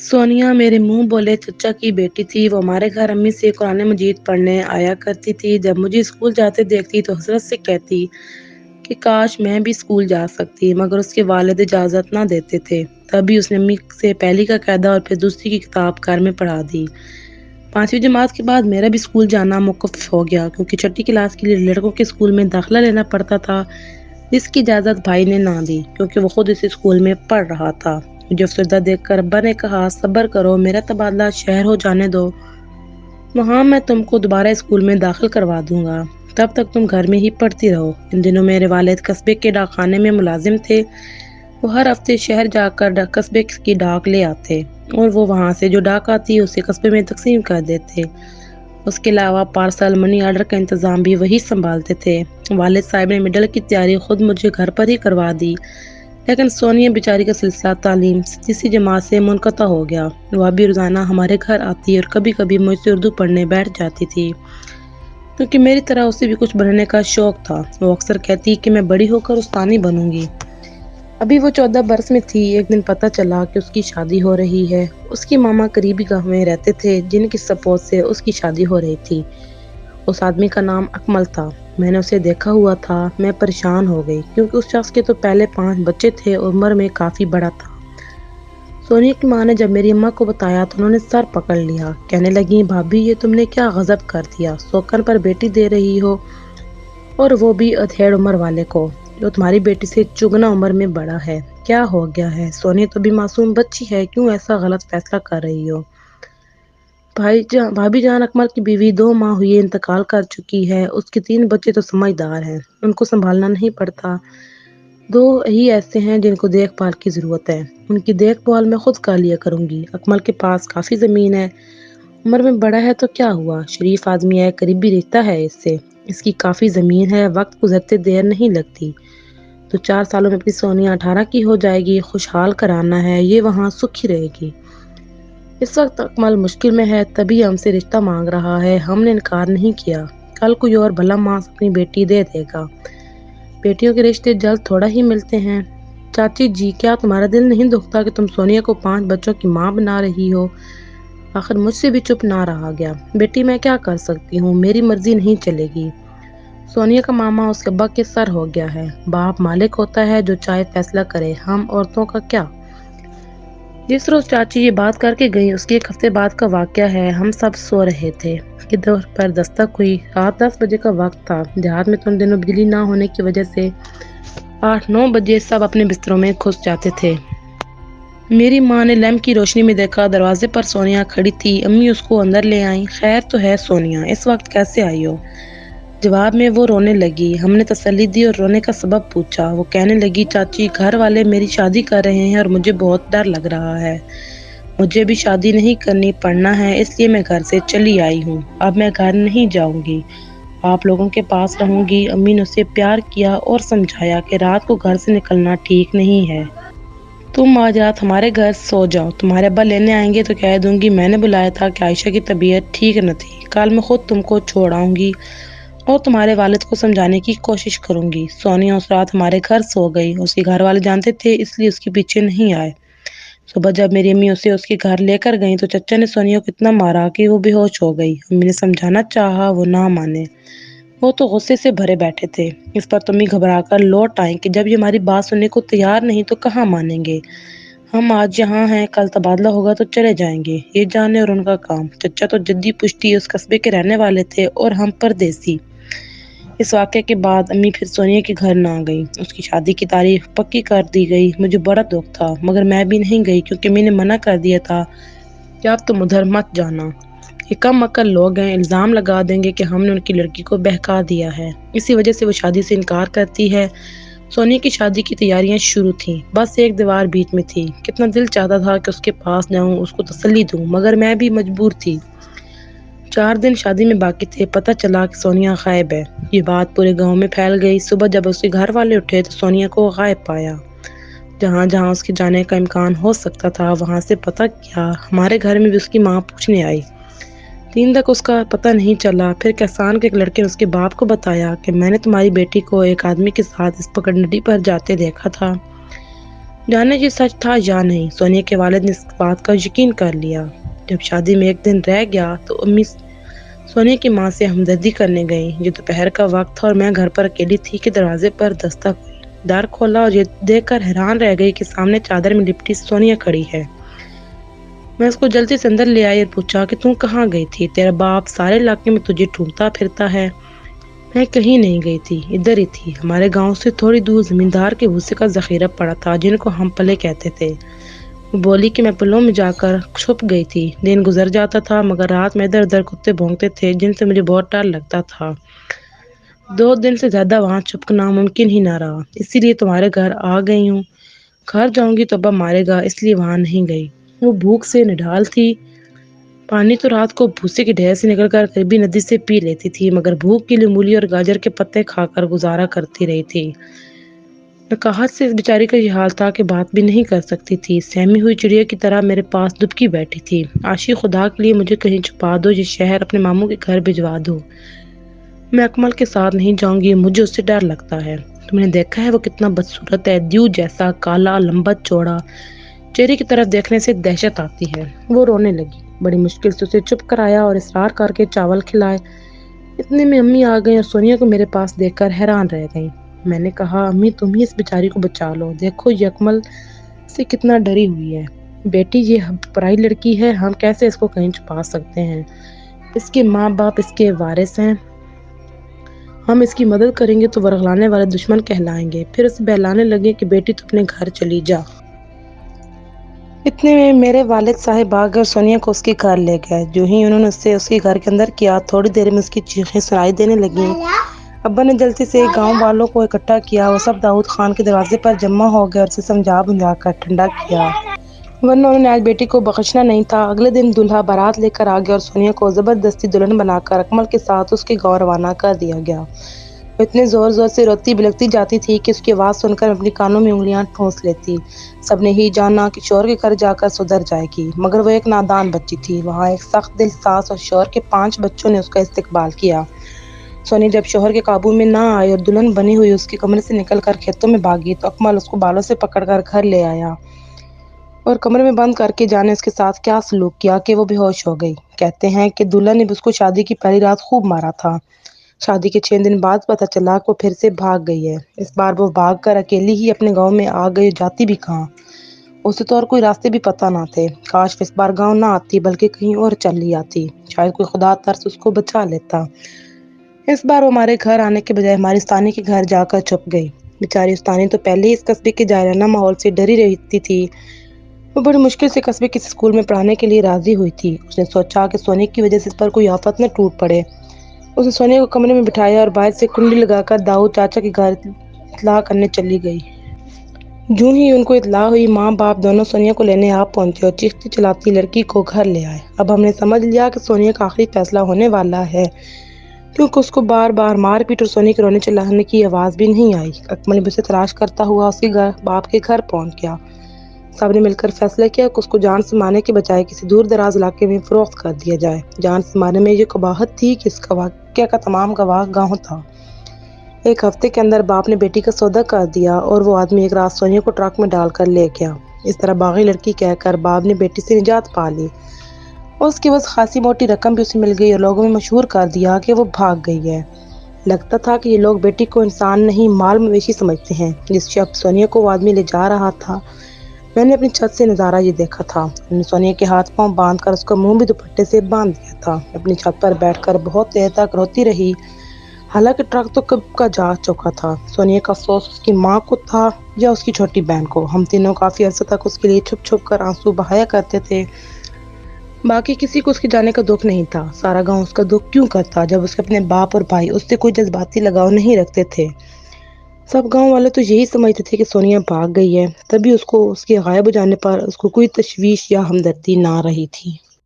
سونیا میرے منہ بولے چچا کی بیٹی تھی۔ وہ ہمارے گھر امی سے قرآن مجید پڑھنے آیا کرتی تھی۔ جب مجھے اسکول جاتے دیکھتی تو حسرت سے کہتی کہ کاش میں بھی اسکول جا سکتی، مگر اس کے والد اجازت نہ دیتے تھے۔ تبھی اس نے امی سے پہلی کا قاعدہ اور پھر دوسری کی کتاب گھر میں پڑھا دی۔ 5ویں جماعت کے بعد میرا بھی اسکول جانا موقوف ہو گیا، کیونکہ چھٹی کلاس کے لیے لڑکوں کے اسکول میں داخلہ لینا پڑتا تھا، جس کی اجازت بھائی نے نہ دی کیونکہ وہ خود اس اسکول میں پڑھ رہا تھا۔ مجھے افسردہ دیکھ کر ابا نے کہا صبر کرو، میرا تبادلہ شہر ہو جانے دو، وہاں میں تم کو دوبارہ اسکول میں داخل کروا دوں گا، تب تک تم گھر میں ہی پڑھتی رہو۔ ان دنوں میرے والد قصبے کے ڈاک خانے میں ملازم تھے۔ وہ ہر ہفتے شہر جا کر قصبے کی ڈاک لے آتے اور وہ وہاں سے جو ڈاک آتی اسے قصبے میں تقسیم کر دیتے۔ اس کے علاوہ پارسل منی آرڈر کا انتظام بھی وہی سنبھالتے تھے۔ والد صاحب نے مڈل کی تیاری خود مجھے گھر پر ہی کروا دی، لیکن سونیا بیچاری کا سلسلہ تعلیم 3 جماعت سے منقطع ہو گیا۔ وہ ابھی روزانہ ہمارے گھر آتی اور کبھی کبھی مجھ سے اردو پڑھنے بیٹھ جاتی تھی، کیونکہ میری طرح اسے بھی کچھ بننے کا شوق تھا۔ وہ اکثر کہتی کہ میں بڑی ہو کر استانی بنوں گی۔ ابھی وہ 14 برس میں تھی۔ ایک دن پتہ چلا کہ اس کی شادی ہو رہی ہے۔ اس کی ماما قریبی گاؤں میں رہتے تھے جن کی سپورٹ سے اس کی شادی ہو رہی تھی۔ اس آدمی کا نام اکمل تھا۔ میں نے اسے دیکھا ہوا تھا۔ میں پریشان ہو گئی کیونکہ اس شخص کے تو پہلے 5 بچے تھے اور عمر میں کافی بڑا تھا۔ سونیا کی ماں نے جب میری اماں کو بتایا تو انہوں نے سر پکڑ لیا، کہنے لگی بھابھی یہ تم نے کیا غضب کر دیا، سوکن پر بیٹی دے رہی ہو اور وہ بھی ادھیڑ عمر والے کو، جو تمہاری بیٹی سے چگنا عمر میں بڑا ہے۔ کیا ہو گیا ہے؟ سونیا تو بھی معصوم بچی ہے، کیوں ایسا غلط فیصلہ کر رہی ہو؟ بھابھی جان اکمل کی بیوی 2 ماہ ہوئی انتقال کر چکی ہے۔ اس کے 3 بچے تو سمجھدار ہیں، ان کو سنبھالنا نہیں پڑتا۔ 2 ہی ایسے ہیں جن کو دیکھ بھال کی ضرورت ہے، ان کی دیکھ بھال میں خود کر لیا کروں گی۔ اکمل کے پاس کافی زمین ہے، عمر میں بڑا ہے تو کیا ہوا، شریف آدمی ہے، قریبی رشتہ ہے اس سے، اس کی کافی زمین ہے، وقت گزرتے دیر نہیں لگتی۔ تو 4 سالوں میں اپنی سونیا 18 کی ہو جائے گی، خوشحال کرانا ہے، یہ وہاں سکھی رہے گی۔ اس وقت اکمل مشکل میں ہے، تبھی ہم سے رشتہ مانگ رہا ہے، ہم نے انکار نہیں کیا۔ کل کوئی اور بھلا مانس اپنی بیٹی دے دے گا۔ بیٹیوں کے رشتے جلد تھوڑا ہی ملتے ہیں۔ چاچی جی کیا تمہارا دل نہیں دکھتا کہ تم سونیا کو 5 بچوں کی ماں بنا رہی ہو؟ آخر مجھ سے بھی چپ نہ رہا گیا۔ بیٹی میں کیا کر سکتی ہوں، میری مرضی نہیں چلے گی۔ سونیا کا ماما اس کے ابا کے سر ہو گیا ہے۔ باپ مالک ہوتا ہے، جو چاہے فیصلہ کرے، ہم عورتوں کا کیا؟ جس روز چاچی یہ بات کر کے گئی اس کے 1 ہفتے بعد کا واقعہ ہے۔ ہم سب سو رہے تھے کہ دور پر دستک ہوئی۔ رات 10 بجے کا وقت تھا۔ دیہات میں تو ان دنوں بجلی نہ ہونے کی وجہ سے 8-9 بجے سب اپنے بستروں میں گھس جاتے تھے۔ میری ماں نے لیمپ کی روشنی میں دیکھا دروازے پر سونیا کھڑی تھی۔ امی اس کو اندر لے آئیں۔ خیر تو ہے سونیا، اس وقت کیسے آئی ہو؟ جواب میں وہ رونے لگی۔ ہم نے تسلی دی اور رونے کا سبب پوچھا۔ وہ کہنے لگی چاچی گھر والے میری شادی کر رہے ہیں اور مجھے بہت ڈر لگ رہا ہے، مجھے بھی شادی نہیں کرنی، پڑھنا ہے، اس لیے میں گھر سے چلی آئی ہوں۔ اب میں گھر نہیں جاؤں گی، آپ لوگوں کے پاس رہوں گی۔ امی نے اسے پیار کیا اور سمجھایا کہ رات کو گھر سے نکلنا ٹھیک نہیں ہے، تم آج رات ہمارے گھر سو جاؤ، تمہارے ابا لینے آئیں گے تو کہہ دوں گی میں نے بلایا تھا کہ عائشہ کی طبیعت ٹھیک نہ تھی، کل میں خود تم کو چھوڑ آؤں گی اور تمہارے والد کو سمجھانے کی کوشش کروں گی۔ سونیا اس رات ہمارے گھر سو گئی۔ اس کے گھر والے جانتے تھے، اس لیے اس کے پیچھے نہیں آئے۔ صبح جب میری امی اسے اس کے گھر لے کر گئیں تو چچا نے سونیا کو اتنا مارا کہ وہ بے ہوش ہو گئی۔ امی نے سمجھانا چاہا، وہ نہ مانے، وہ تو غصے سے بھرے بیٹھے تھے۔ اس پر امی گھبرا کر لوٹ آئیں کہ جب یہ ہماری بات سننے کو تیار نہیں تو کہاں مانیں گے، ہم آج یہاں ہیں، کل تبادلہ ہوگا تو چلے جائیں گے، یہ جانے اور ان کا کام۔ چچا تو جدی پشتی اس قصبے کے رہنے والے تھے اور ہم پردیسی۔ اس واقعے کے بعد امی پھر سونیا کے گھر نہ گئی۔ اس کی شادی کی تاریخ پکی کر دی گئی۔ مجھے بڑا دکھ تھا، مگر میں بھی نہیں گئی کیونکہ امی نے منع کر دیا تھا کہ اب تم ادھر مت جانا، یہ کم عقل لوگ ہیں، الزام لگا دیں گے کہ ہم نے ان کی لڑکی کو بہکا دیا ہے، اسی وجہ سے وہ شادی سے انکار کرتی ہے۔ سونیا کی شادی کی تیاریاں شروع تھیں، بس ایک دیوار بیچ میں تھی۔ کتنا دل چاہتا تھا کہ اس کے پاس جاؤں، اس کو تسلی دوں، مگر میں بھی مجبور تھی۔ 4 دن شادی میں باقی تھے، پتہ چلا کہ سونیا غائب ہے۔ یہ بات پورے گاؤں میں پھیل گئی۔ صبح جب اس کے گھر والے اٹھے تو سونیا کو غائب پایا۔ جہاں جہاں اس کے جانے کا امکان ہو سکتا تھا وہاں سے پتہ کیا۔ ہمارے گھر میں بھی اس کی ماں پوچھنے آئی، 3 تک اس کا پتہ نہیں چلا۔ پھر کسان کے ایک لڑکے نے اس کے باپ کو بتایا کہ میں نے تمہاری بیٹی کو ایک آدمی کے ساتھ اس پگڈنڈی پر جاتے دیکھا تھا۔ جانے یہ سچ تھا یا نہیں، سونیا کے والد نے اس بات کا یقین کر لیا۔ جب شادی میں ایک دن رہ گیا تو امی سونیا کی ماں سے ہمدردی کرنے گئی۔ یہ دوپہر کا وقت تھا اور میں گھر پر اکیلی تھی کہ دروازے پر دستک ہوئی۔ دار کھولا اور یہ دیکھ کر حیران رہ گئی کہ سامنے چادر میں لپٹی سونیا کھڑی ہے۔ میں اس کو جلدی سے اندر لے آئی اور پوچھا کہ تم کہاں گئی تھی؟ تیرا باپ سارے علاقے میں تجھے ڈھونڈتا پھرتا ہے۔ میں کہیں نہیں گئی تھی، ادھر ہی تھی۔ ہمارے گاؤں سے تھوڑی دور زمیندار کے بھوسے کا ذخیرہ پڑا تھا جن کو ہم پلے کہتے تھے۔ وہ بولی کہ میں پلوں میں جا کر چھپ گئی تھی۔ دن گزر جاتا تھا مگر رات میں ادھر ادھر کتے بھونکتے تھے جن سے مجھے بہت ڈر لگتا تھا۔ 2 دن سے زیادہ وہاں چھپنا ممکن ہی نہ رہا، اسی لیے تمہارے گھر آ گئی ہوں۔ گھر جاؤں گی تو ابا مارے گا، اس لیے وہاں نہیں گئی۔ وہ بھوک سے نڈھال تھی۔ پانی تو رات کو بھوسے کے ڈھیر سے نکل کر قریبی ندی سے پی لیتی تھی مگر بھوک کے لیے مولی اور گاجر کے پتے کھا کر گزارا کرتی رہی تھی۔ نکاہت سے اس بیچاری کا یہ حال تھا کہ بات بھی نہیں کر سکتی تھی۔ سہمی ہوئی چڑیا کی طرح میرے پاس دبکی بیٹھی تھی۔ عاشق خدا کے لیے مجھے کہیں چھپا دو، یہ شہر اپنے ماموں کے گھر بھجوا دو۔ میں اکمل کے ساتھ نہیں جاؤں گی، مجھے اس سے ڈر لگتا ہے۔ تم نے دیکھا ہے وہ کتنا بدصورت ہے، دیو جیسا، کالا، لمبا چوڑا۔ چہرے کی طرف دیکھنے سے دہشت آتی ہے۔ وہ رونے لگی۔ بڑی مشکل سے اسے چپ کرایا اور اصرار کر کے چاول کھلائے۔ اتنے میں امی آ گئیں اور سونیا کو میرے پاس دیکھ کر حیران رہ گئیں۔ میں نے کہا امی تم ہی اس بیچاری کو بچا لو، دیکھو یہ اکمل سے کتنا ڈری ہوئی ہے۔ بیٹی یہ پرائی لڑکی ہے، ہم کیسے اس کو کہیں چھپا سکتے ہیں؟ اس کے ماں باپ اس کے وارث ہیں، ہم اس کی مدد کریں گے تو ورغلانے والے دشمن کہلائیں گے۔ پھر اسے بہلانے لگے کہ بیٹی تو اپنے گھر چلی جا۔ اتنے میں میرے والد صاحب آ گئے اور سونیا کو اس کے گھر لے گئے۔ جو ہی انہوں نے اسے اس کے گھر کے اندر کیا، تھوڑی دیر میں اس کی چیخیں سنائی دینے لگیں۔ ابا نے جلدی سے گاؤں والوں کو اکٹھا کیا۔ وہ سب داؤد خان کے دروازے پر جمع ہو گئے اور اسے سمجھا بجھا کر ٹھنڈا کیا، ورنہ انہوں نے آج بیٹی کو بخشنا نہیں تھا۔ اگلے دن دولہا بارات لے کر آ گیا اور سونیا کو زبردستی دلہن بنا کر اکمل کے ساتھ اس کے گاؤں روانہ کر دیا گیا۔ وہ اتنے زور زور سے روتی بلکتی جاتی تھی کہ اس کی آواز سن کر اپنی کانوں میں انگلیاں ٹھونس لیتی۔ سب نے ہی جانا کہ شوہر کے گھر جا کر سدھر جائے گی، مگر وہ ایک نادان بچی تھی۔ وہاں ایک سخت دل ساس اور شوہر کے 5 بچوں نے اس کا استقبال کیا۔ سونیا جب شوہر کے قابو میں نہ آئی اور دلہن بنی ہوئی اس کے کمرے سے نکل کر کھیتوں میں بھاگی تو اکمل اس کو بالوں سے پکڑ کر گھر لے آیا اور کمرے میں بند کر کے جانے اس کے ساتھ کیا سلوک کیا کہ وہ بے ہوش ہو گئی۔ کہتے ہیں کہ دلہن نے اس کو شادی کی پہلی رات خوب مارا تھا۔ شادی کے 6 دن بعد پتہ چلا کہ وہ پھر سے بھاگ گئی ہے۔ اس بار وہ بھاگ کر اکیلی ہی اپنے گاؤں میں آ گئی، جاتی بھی کہاں؟ اسے تو اور کوئی راستے بھی پتہ نہ تھے۔ کاش اس بار گاؤں نہ آتی بلکہ کہیں اور چلی آتی، شاید کوئی خدا ترس اس کو بچا لیتا۔ اس بار وہ ہمارے گھر آنے کے بجائے ہماری استانی کے گھر جا کر چھپ گئی۔ بیچاری استانی تو پہلے ہی اس قصبے کے جاہلانہ ماحول سے ڈری رہتی تھی۔ وہ بڑی مشکل سے قصبے کے اسکول میں پڑھانے کے لیے راضی ہوئی تھی۔ اس نے سوچا کہ سونیا کی وجہ سے اس پر کوئی آفت نہ ٹوٹ پڑے۔ اس نے سونیا کو کمرے میں بٹھایا اور باہر سے کنڈی لگا کر داؤد چاچا کے گھر اطلاع کرنے چلی گئی۔ جوں ہی ان کو اطلاع ہوئی، ماں باپ دونوں سونیا کو لینے آپ پہنچے اور چیختی چلاتی لڑکی کو گھر لے آئے۔ اب ہم نے سمجھ لیا کہ سونیا کا آخری فیصلہ ہونے والا ہے، کیونکہ اس کو بار بار مار پیٹ اور سونیا کے رونے چلانے کی آواز بھی نہیں آئی۔ اکمل بھی اسے تلاش کرتا ہوا اس کے باپ کے گھر پہنچ گیا۔ سب نے مل کر فیصلہ کیا کہ اس کو جان سے مارنے کے بجائے کسی دور دراز علاقے میں فروخت کر دیا جائے۔ جان سے مارنے میں یہ قباحت تھی کہ اس کا واقعہ کا تمام گواہ گاؤں تھا۔ 1 ہفتے کے اندر باپ نے بیٹی کا سودا کر دیا اور وہ آدمی ایک رات سونیا کو ٹرک میں ڈال کر لے گیا۔ اس طرح باغی لڑکی کہہ کر باپ نے بیٹی سے نجات پا لی۔ اس کی بس خاصی موٹی رقم بھی اسے مل گئی اور لوگوں میں مشہور کر دیا کہ وہ بھاگ گئی ہے۔ لگتا تھا کہ یہ لوگ بیٹی کو انسان نہیں مال مویشی سمجھتے ہیں۔ جس شب سونیا کو وہ آدمی لے جا رہا تھا، میں نے اپنی چھت سے نظارہ یہ دیکھا تھا۔ انہوں نے سونیا کے ہاتھ پاؤں باندھ کر اس کا منہ بھی دوپٹے سے باندھ دیا تھا۔ اپنی چھت پر بیٹھ کر بہت دیر تک روتی رہی، حالانکہ ٹرک تو کب کا جا چکا تھا۔ سونیا کا افسوس اس کی ماں کو تھا یا اس کی چھوٹی بہن کو؟ ہم تینوں کافی عرصے تک اس کے لیے چھپ چھپ کر آنسو بہایا کرتے تھے۔ باقی کسی کو اس کے جانے کا دکھ نہیں تھا۔ سارا گاؤں اس کا دکھ کیوں کرتا جب اس کے اپنے باپ اور بھائی اس سے کوئی جذباتی لگاؤ نہیں رکھتے تھے؟ سب گاؤں والے تو یہی سمجھتے تھے کہ سونیا بھاگ گئی ہے، تبھی اس کو اس کے غائب ہو جانے پر اس کو کوئی تشویش یا ہمدردی نہ رہی تھی۔